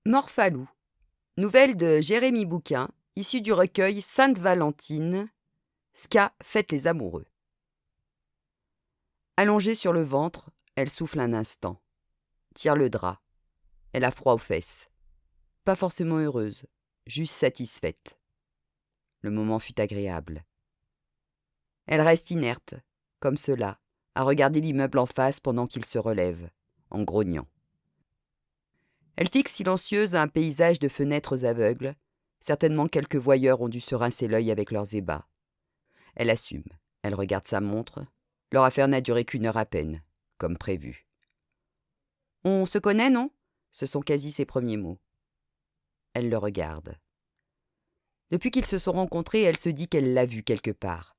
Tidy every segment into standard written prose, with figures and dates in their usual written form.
Morphalou, nouvelle de Jérémie Bouquin, issue du recueil Sainte-Valentine, Ska fête les amoureux. Allongée sur le ventre, elle souffle un instant, tire le drap. Elle a froid aux fesses. Pas forcément heureuse, juste satisfaite. Le moment fut agréable. Elle reste inerte, comme cela, à regarder l'immeuble en face pendant qu'il se relève, en grognant. Elle fixe silencieuse un paysage de fenêtres aveugles. Certainement quelques voyeurs ont dû se rincer l'œil avec leurs ébats. Elle assume. Elle regarde sa montre. Leur affaire n'a duré qu'1 heure à peine, comme prévu. « On se connaît, non ?» Ce sont quasi ses premiers mots. Elle le regarde. Depuis qu'ils se sont rencontrés, elle se dit qu'elle l'a vu quelque part.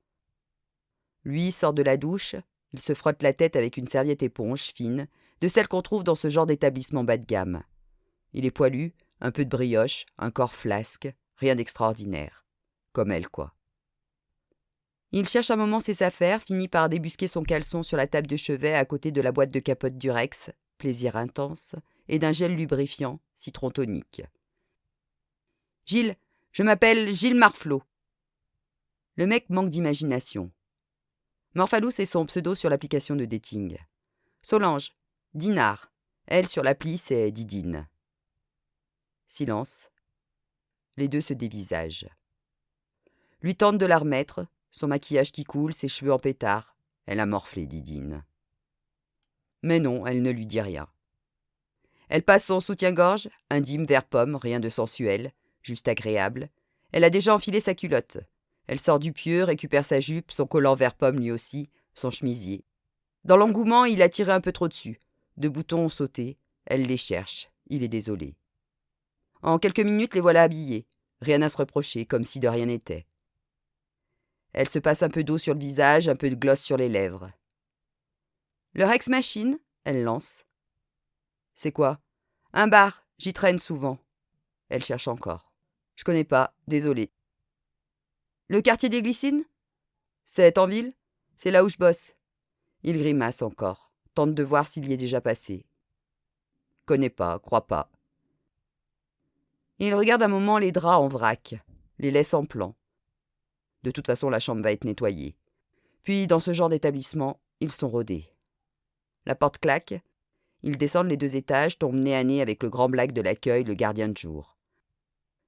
Lui sort de la douche. Il se frotte la tête avec une serviette éponge fine, de celle qu'on trouve dans ce genre d'établissement bas de gamme. Il est poilu, un peu de brioche, un corps flasque, rien d'extraordinaire. Comme elle, quoi. Il cherche un moment ses affaires, finit par débusquer son caleçon sur la table de chevet à côté de la boîte de capote Durex, plaisir intense, et d'un gel lubrifiant, citron tonique. « Gilles, je m'appelle Gilles Marflot. » Le mec manque d'imagination. Morphalou, c'est son pseudo sur l'application de dating. Solange, Dinard. Elle, sur l'appli, c'est Didine. Silence. Les deux se dévisagent. Lui tente de la remettre, son maquillage qui coule, ses cheveux en pétard. Elle a morflé, Didine. Mais non, elle ne lui dit rien. Elle passe son soutien-gorge, indime vert pomme, rien de sensuel, juste agréable. Elle a déjà enfilé sa culotte. Elle sort du pieu, récupère sa jupe, son collant vert pomme lui aussi, son chemisier. Dans l'engouement, il a tiré un peu trop dessus. 2 boutons ont sauté. Elle les cherche. Il est désolé. En quelques minutes, les voilà habillés. Rien à se reprocher, comme si de rien n'était. Elle se passe un peu d'eau sur le visage, un peu de gloss sur les lèvres. Leur ex-machine, elle lance. C'est quoi? Un bar, j'y traîne souvent. Elle cherche encore. Je connais pas, désolé. Le quartier des Glycines? C'est en ville? C'est là où je bosse. Il grimace encore, tente de voir s'il y est déjà passé. Connais pas, crois pas. Il regarde un moment les draps en vrac, les laisse en plan. De toute façon, la chambre va être nettoyée. Puis, dans ce genre d'établissement, ils sont rodés. La porte claque. Ils descendent les 2 étages, tombent nez à nez avec le grand black de l'accueil, le gardien de jour.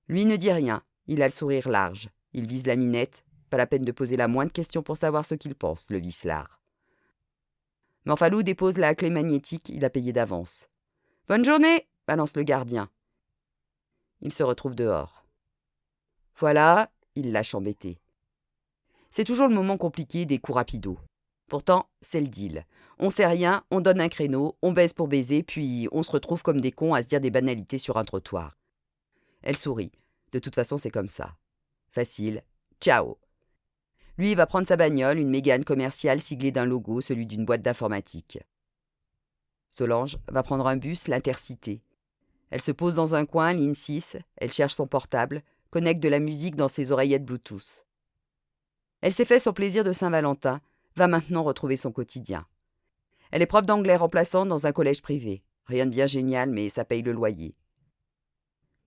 Lui ne dit rien. Il a le sourire large. Il vise la minette. Pas la peine de poser la moindre question pour savoir ce qu'il pense, le vicelard. Morphalou dépose la clé magnétique. Il a payé d'avance. « Bonne journée !» balance le gardien. Il se retrouve dehors. Voilà, il lâche embêté. C'est toujours le moment compliqué des coups rapidos. Pourtant, c'est le deal. On sait rien, on donne un créneau, on baise pour baiser, puis on se retrouve comme des cons à se dire des banalités sur un trottoir. Elle sourit. De toute façon, c'est comme ça. Facile. Ciao. Lui, il va prendre sa bagnole, une Mégane commerciale siglée d'un logo, celui d'une boîte d'informatique. Solange va prendre un bus, l'Intercité. Elle se pose dans un coin, ligne 6, elle cherche son portable, connecte de la musique dans ses oreillettes Bluetooth. Elle s'est fait son plaisir de Saint-Valentin, va maintenant retrouver son quotidien. Elle est prof d'anglais remplaçante dans un collège privé. Rien de bien génial, mais ça paye le loyer.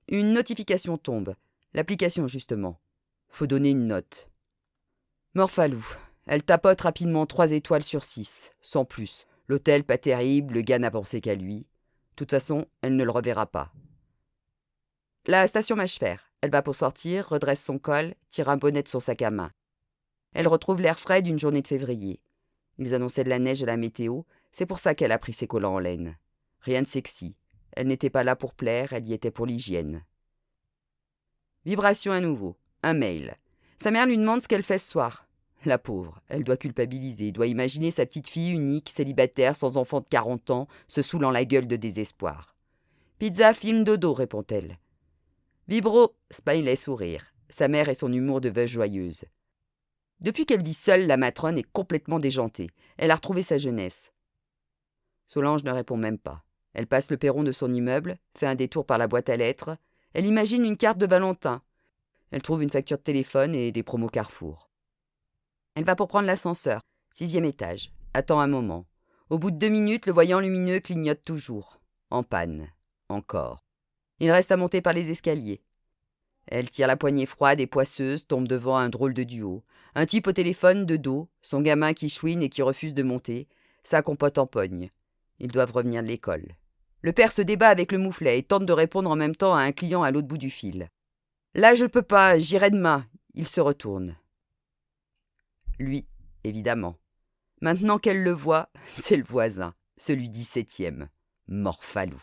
Une notification tombe. L'application, justement. Faut donner une note. Morphalou. Elle tapote rapidement 3 étoiles sur 6, sans plus. L'hôtel pas terrible, le gars n'a pensé qu'à lui. De toute façon, elle ne le reverra pas. La station mâche fer. Elle va pour sortir, redresse son col, tire un bonnet de son sac à main. Elle retrouve l'air frais d'une journée de février. Ils annonçaient de la neige à la météo, c'est pour ça qu'elle a pris ses collants en laine. Rien de sexy. Elle n'était pas là pour plaire, elle y était pour l'hygiène. Vibration à nouveau. Un mail. Sa mère lui demande ce qu'elle fait ce soir. La pauvre, elle doit culpabiliser, doit imaginer sa petite fille unique, célibataire, sans enfant de 40 ans, se saoulant la gueule de désespoir. Pizza, film, dodo, répond-elle. Vibro, smiley sourire. Sa mère et son humour de veuve joyeuse. Depuis qu'elle vit seule, la matrone est complètement déjantée. Elle a retrouvé sa jeunesse. Solange ne répond même pas. Elle passe le perron de son immeuble, fait un détour par la boîte à lettres. Elle imagine une carte de Valentin. Elle trouve une facture de téléphone et des promos Carrefour. Elle va pour prendre l'ascenseur, 6e étage. Attend un moment. Au bout de 2 minutes, le voyant lumineux clignote toujours. En panne. Encore. Il reste à monter par les escaliers. Elle tire la poignée froide et poisseuse, tombe devant un drôle de duo. Un type au téléphone, de dos, son gamin qui chouine et qui refuse de monter, sa compote en pogne. Ils doivent revenir de l'école. Le père se débat avec le mouflet et tente de répondre en même temps à un client à l'autre bout du fil. « Là, je peux pas, j'irai demain. » Il se retourne. Lui, évidemment. Maintenant qu'elle le voit, c'est le voisin, celui du 7e. Morphalou.